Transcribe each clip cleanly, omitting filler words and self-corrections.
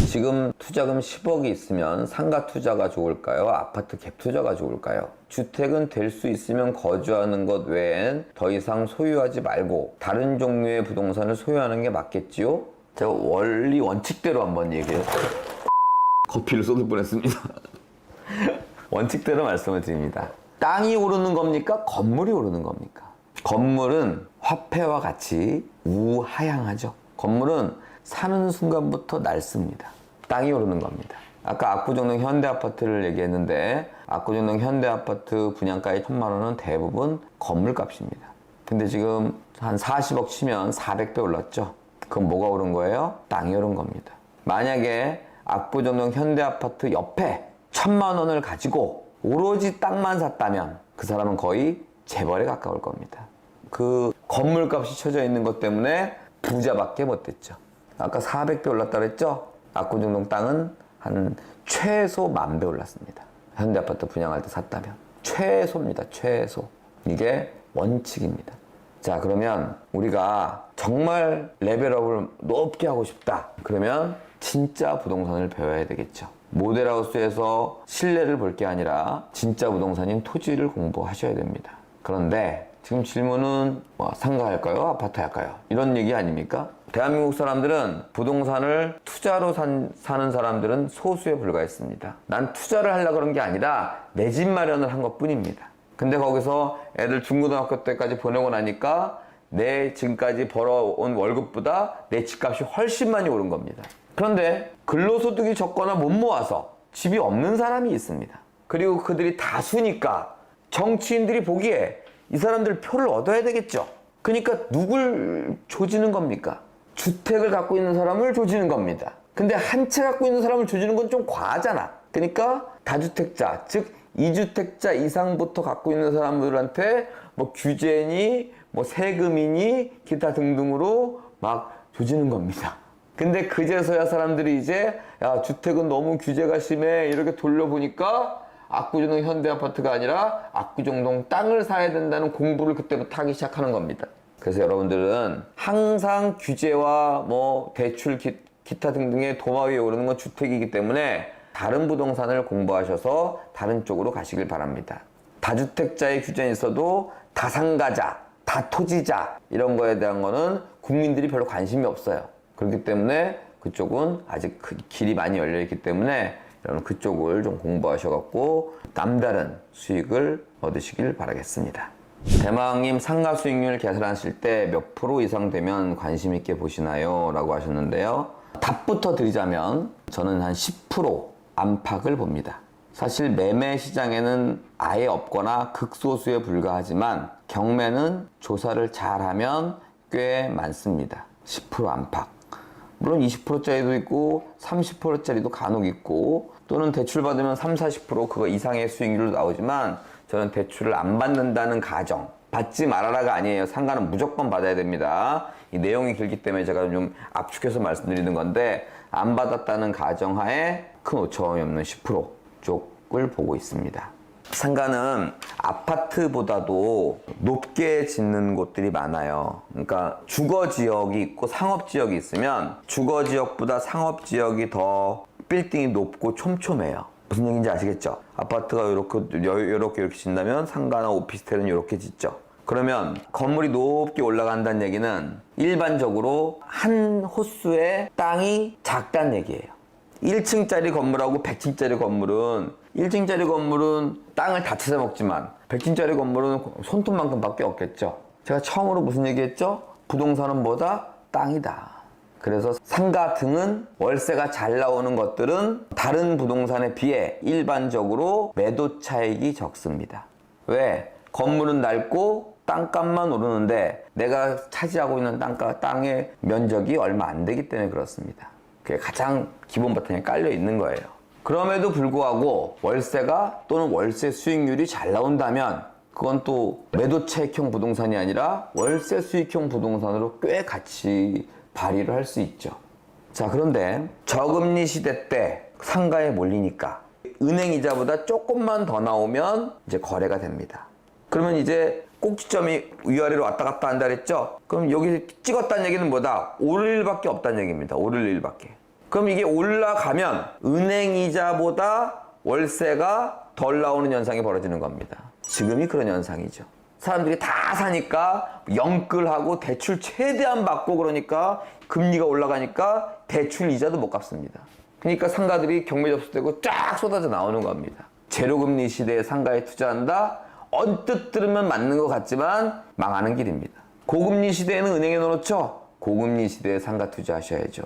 지금 투자금 10억이 있으면 상가 투자가 좋을까요? 아파트 갭 투자가 좋을까요? 주택은 될 수 있으면 거주하는 것 외엔 더 이상 소유하지 말고 다른 종류의 부동산을 소유하는 게 맞겠지요? 제가 원칙대로 한번 얘기해요. 커피를 쏟을 뻔했습니다. 원칙대로 말씀을 드립니다. 땅이 오르는 겁니까? 건물이 오르는 겁니까? 건물은 화폐와 같이 우하향하죠. 건물은 사는 순간부터 날습니다. 땅이 오르는 겁니다. 아까 압구정동 현대아파트를 얘기했는데 압구정동 현대아파트 분양가의 1,000만 원은 대부분 건물값입니다. 근데 지금 한 40억 치면 400배 올랐죠. 그건 뭐가 오른 거예요? 땅이 오른 겁니다. 만약에 압구정동 현대아파트 옆에 1,000만 원을 가지고 오로지 땅만 샀다면 그 사람은 거의 재벌에 가까울 겁니다. 그 건물값이 쳐져 있는 것 때문에 부자밖에 못 됐죠. 아까 400배 올랐다 그랬죠? 압구정동 땅은 한 최소 10,000배 올랐습니다. 현대아파트 분양할 때 샀다면. 최소입니다. 최소. 이게 원칙입니다. 자, 그러면 우리가 정말 레벨업을 높게 하고 싶다. 그러면 진짜 부동산을 배워야 되겠죠. 모델하우스에서 실내를 볼 게 아니라 진짜 부동산인 토지를 공부하셔야 됩니다. 그런데 지금 질문은 상가 할까요? 아파트 할까요? 이런 얘기 아닙니까? 대한민국 사람들은 부동산을 투자로 사는 사람들은 소수에 불과했습니다. 난 투자를 하려고 그런 게 아니라 내 집 마련을 한 것 뿐입니다. 근데 거기서 애들 중고등학교 때까지 보내고 나니까 내 지금까지 벌어온 월급보다 내 집값이 훨씬 많이 오른 겁니다. 그런데 근로소득이 적거나 못 모아서 집이 없는 사람이 있습니다. 그리고 그들이 다수니까 정치인들이 보기에 이 사람들 표를 얻어야 되겠죠. 그러니까 누굴 조지는 겁니까? 주택을 갖고 있는 사람을 조지는 겁니다. 근데 한 채 갖고 있는 사람을 조지는 건 좀 과하잖아. 그러니까 다주택자, 즉 2주택자 이상부터 갖고 있는 사람들한테 뭐 규제니 뭐 세금이니 기타 등등으로 막 조지는 겁니다. 근데 그제서야 사람들이 이제 야, 주택은 너무 규제가 심해 이렇게 돌려보니까 압구정동 현대아파트가 아니라 압구정동 땅을 사야 된다는 공부를 그때부터 하기 시작하는 겁니다. 그래서 여러분들은 항상 규제와 뭐 대출 기타 등등의 도마 위에 오르는 건 주택이기 때문에 다른 부동산을 공부하셔서 다른 쪽으로 가시길 바랍니다. 다주택자의 규제는 있어도 다상가자, 다토지자 이런 거에 대한 거는 국민들이 별로 관심이 없어요. 그렇기 때문에 그쪽은 아직 길이 많이 열려있기 때문에 여러분 그쪽을 좀 공부하셔갖고 남다른 수익을 얻으시길 바라겠습니다. 대망님 상가 수익률 계산하실 때 몇 프로 이상 되면 관심 있게 보시나요? 라고 하셨는데요. 답부터 드리자면 저는 한 10% 안팎을 봅니다. 사실 매매 시장에는 아예 없거나 극소수에 불과하지만 경매는 조사를 잘하면 꽤 많습니다. 10% 안팎. 물론 20%짜리도 있고 30%짜리도 간혹 있고 또는 대출 받으면 30-40% 그거 이상의 수익률도 나오지만 저는 대출을 안 받는다는 가정, 받지 말아라가 아니에요. 상가는 무조건 받아야 됩니다. 이 내용이 길기 때문에 제가 좀 압축해서 말씀드리는 건데 안 받았다는 가정하에 큰 오차범위 없는 10% 쪽을 보고 있습니다. 상가는 아파트보다도 높게 짓는 곳들이 많아요. 그러니까 주거지역이 있고 상업지역이 있으면 주거지역보다 상업지역이 더 빌딩이 높고 촘촘해요. 무슨 얘기인지 아시겠죠? 아파트가 이렇게 짓는다면 상가나 오피스텔은 이렇게 짓죠. 그러면 건물이 높게 올라간다는 얘기는 일반적으로 한 호수의 땅이 작다는 얘기예요. 1층짜리 건물하고 100층짜리 건물은 1층짜리 건물은 땅을 다 찾아 먹지만 100층짜리 건물은 손톱만큼 밖에 없겠죠. 제가 처음으로 무슨 얘기했죠? 부동산은 뭐다? 땅이다. 그래서 상가 등은 월세가 잘 나오는 것들은 다른 부동산에 비해 일반적으로 매도 차익이 적습니다. 왜? 건물은 낡고 땅값만 오르는데 내가 차지하고 있는 땅의 면적이 얼마 안 되기 때문에 그렇습니다. 그게 가장 기본 바탕에 깔려 있는 거예요. 그럼에도 불구하고 월세가 또는 월세 수익률이 잘 나온다면 그건 또 매도 차익형 부동산이 아니라 월세 수익형 부동산으로 꽤 같이 발휘를 할 수 있죠. 자, 그런데 저금리 시대 때 상가에 몰리니까 은행 이자보다 조금만 더 나오면 이제 거래가 됩니다. 그러면 이제 꼭지점이 위아래로 왔다 갔다 한다 그랬죠? 그럼 여기 찍었다는 얘기는 뭐다? 오를 일밖에 없다는 얘기입니다. 오를 일밖에. 그럼 이게 올라가면 은행이자보다 월세가 덜 나오는 현상이 벌어지는 겁니다. 지금이 그런 현상이죠. 사람들이 다 사니까 영끌하고 대출 최대한 받고 그러니까 금리가 올라가니까 대출 이자도 못 갚습니다. 그러니까 상가들이 경매 접수되고 쫙 쏟아져 나오는 겁니다. 제로금리 시대에 상가에 투자한다? 언뜻 들으면 맞는 것 같지만 망하는 길입니다. 고금리 시대에는 은행에 넣어놓죠? 고금리 시대에 상가 투자하셔야죠.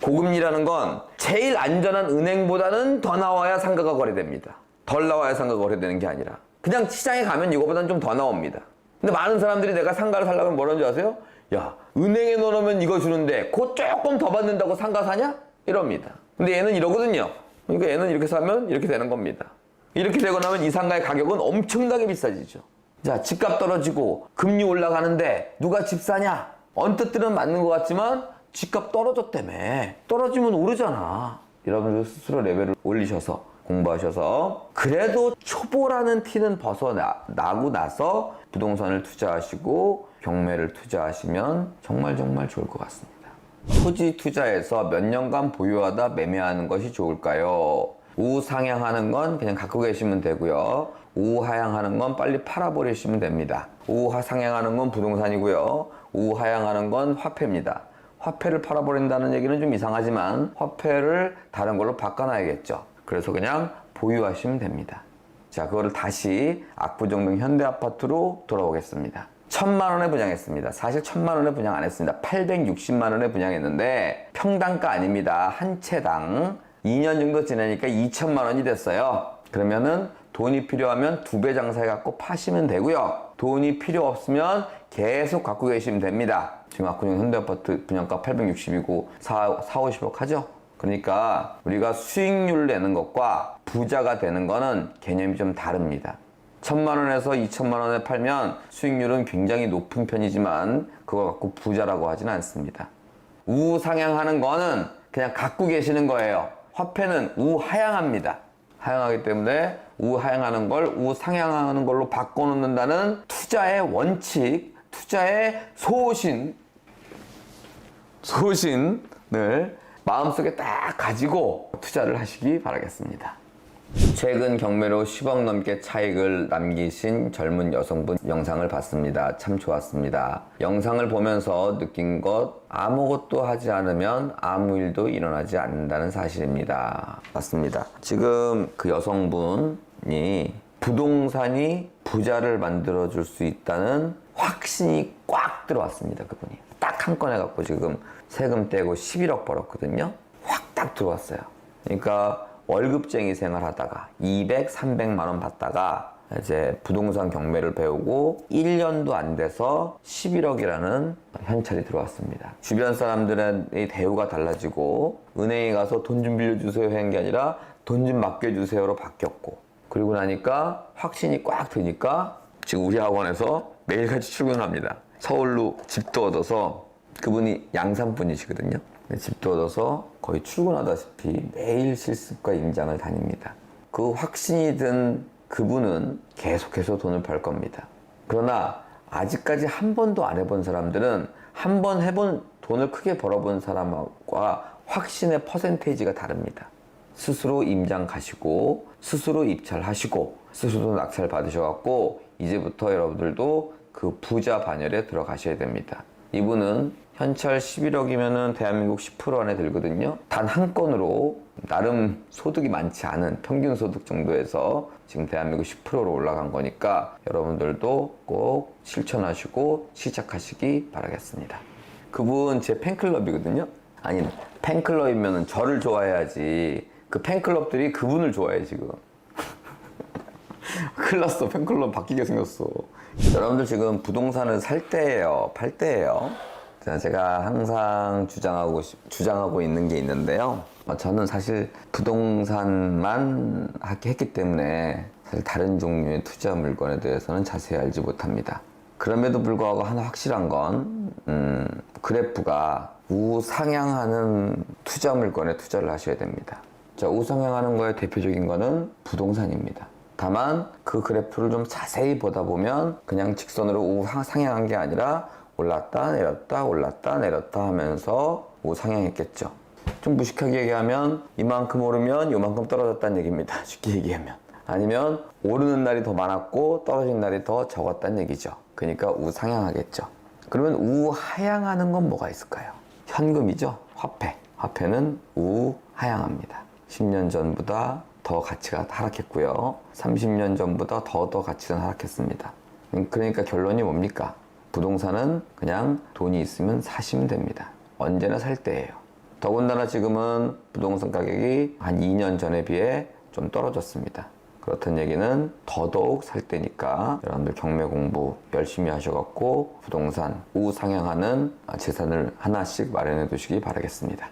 고금리라는 건 제일 안전한 은행보다는 더 나와야 상가가 거래됩니다. 덜 나와야 상가가 거래되는 게 아니라 그냥 시장에 가면 이거보다는 좀 더 나옵니다. 근데 많은 사람들이 내가 상가를 살려면 뭐라는 줄 아세요? 야, 은행에 넣어놓으면 이거 주는데 그거 조금 더 받는다고 상가 사냐? 이럽니다. 근데 얘는 이러거든요. 그러니까 얘는 이렇게 사면 이렇게 되는 겁니다. 이렇게 되고 나면 이 상가의 가격은 엄청나게 비싸지죠. 자, 집값 떨어지고 금리 올라가는데 누가 집 사냐? 언뜻 들으면 맞는 것 같지만 집값 떨어졌다며. 떨어지면 오르잖아. 여러분들 스스로 레벨을 올리셔서 공부하셔서 그래도 초보라는 티는 벗어나고 나서 부동산을 투자하시고 경매를 투자하시면 정말 좋을 것 같습니다. 토지 투자에서 몇 년간 보유하다 매매하는 것이 좋을까요? 우상향하는 건 그냥 갖고 계시면 되고요. 우하향하는 건 빨리 팔아버리시면 됩니다. 우하상향하는 건 부동산이고요. 우하향하는 건 화폐입니다. 화폐를 팔아버린다는 얘기는 좀 이상하지만 화폐를 다른 걸로 바꿔놔야겠죠. 그래서 그냥 보유하시면 됩니다. 자, 그거를 다시 압구정동 현대아파트로 돌아오겠습니다. 1,000만 원에 분양했습니다. 사실 1,000만 원에 분양 안 했습니다. 860만 원에 분양했는데 평당가 아닙니다. 한 채당 2년 정도 지나니까 2,000만 원이 됐어요. 그러면은 돈이 필요하면 2배 장사해갖고 파시면 되고요. 돈이 필요 없으면 계속 갖고 계시면 됩니다. 지금 압구정 현대아파트 분양가 860이고 50억 하죠? 그러니까 우리가 수익률 내는 것과 부자가 되는 거는 개념이 좀 다릅니다. 1,000만 원에서 2,000만 원에 팔면 수익률은 굉장히 높은 편이지만 그거 갖고 부자라고 하진 않습니다. 우상향하는 거는 그냥 갖고 계시는 거예요. 화폐는 우하향합니다. 하향하기 때문에 우하향하는 걸 우상향하는 걸로 바꿔놓는다는 투자의 원칙, 투자의 소신을 마음속에 딱 가지고 투자를 하시기 바라겠습니다. 최근 경매로 10억 넘게 차익을 남기신 젊은 여성분 영상을 봤습니다. 참 좋았습니다. 영상을 보면서 느낀 것, 아무것도 하지 않으면 아무 일도 일어나지 않는다는 사실입니다. 맞습니다. 지금 그 여성분이 부동산이 부자를 만들어줄 수 있다는 확신이 꽉 들어왔습니다. 그분이 딱 한 건 해갖고 지금 세금 떼고 11억 벌었거든요. 확 딱 들어왔어요. 그러니까 월급쟁이 생활하다가 200, 300만 원 받다가 이제 부동산 경매를 배우고 1년도 안 돼서 11억이라는 현찰이 들어왔습니다. 주변 사람들의 대우가 달라지고 은행에 가서 돈 좀 빌려주세요 하는 게 아니라 돈 좀 맡겨주세요로 바뀌었고, 그리고 나니까 확신이 꽉 드니까 지금 우리 학원에서 매일같이 출근합니다. 서울로 집도 얻어서, 그분이 양산 분이시거든요. 집도 얻어서 거의 출근하다시피 매일 실습과 임장을 다닙니다. 그 확신이 든 그분은 계속해서 돈을 벌 겁니다. 그러나 아직까지 한 번도 안 해본 사람들은 한 번 해본 돈을 크게 벌어본 사람과 확신의 퍼센테이지가 다릅니다. 스스로 임장 가시고 스스로 입찰하시고 스스로 낙찰 받으셔갖고 이제부터 여러분들도 그 부자 반열에 들어가셔야 됩니다. 이분은 현찰 11억이면은 대한민국 10% 안에 들거든요. 단 한 건으로 나름 소득이 많지 않은 평균 소득 정도에서 지금 대한민국 10%로 올라간 거니까 여러분들도 꼭 실천하시고 시작하시기 바라겠습니다. 그분 제 팬클럽이거든요. 아니, 팬클럽이면은 저를 좋아해야지. 그 팬클럽들이 그분을 좋아해 지금. 큰일 났어. 팬클럽 바뀌게 생겼어. 여러분들 지금 부동산을 살 때예요, 팔 때예요? 제가 항상 주장하고 있는 게 있는데요. 저는 사실 부동산만 했기 때문에 사실 다른 종류의 투자 물건에 대해서는 자세히 알지 못합니다. 그럼에도 불구하고 하나 확실한 건 그래프가 우상향하는 투자 물건에 투자를 하셔야 됩니다. 자, 우상향하는 거의 대표적인 거는 부동산입니다. 다만 그 그래프를 좀 자세히 보다 보면 그냥 직선으로 우상향한 게 아니라 올랐다 내렸다 올랐다 내렸다 하면서 우상향했겠죠. 좀 무식하게 얘기하면 이만큼 오르면 요만큼 떨어졌다는 얘기입니다. 쉽게 얘기하면. 아니면 오르는 날이 더 많았고 떨어진 날이 더 적었다는 얘기죠. 그러니까 우상향하겠죠. 그러면 우하향하는 건 뭐가 있을까요? 현금이죠. 화폐. 화폐는 우하향합니다. 10년 전보다 더 가치가 하락했고요. 30년 전보다 더 가치가 하락했습니다. 그러니까 결론이 뭡니까? 부동산은 그냥 돈이 있으면 사시면 됩니다. 언제나 살 때예요. 더군다나 지금은 부동산 가격이 한 2년 전에 비해 좀 떨어졌습니다. 그렇다는 얘기는 더더욱 살 때니까 여러분들 경매 공부 열심히 하셔갖고 부동산 우상향하는 재산을 하나씩 마련해 두시기 바라겠습니다.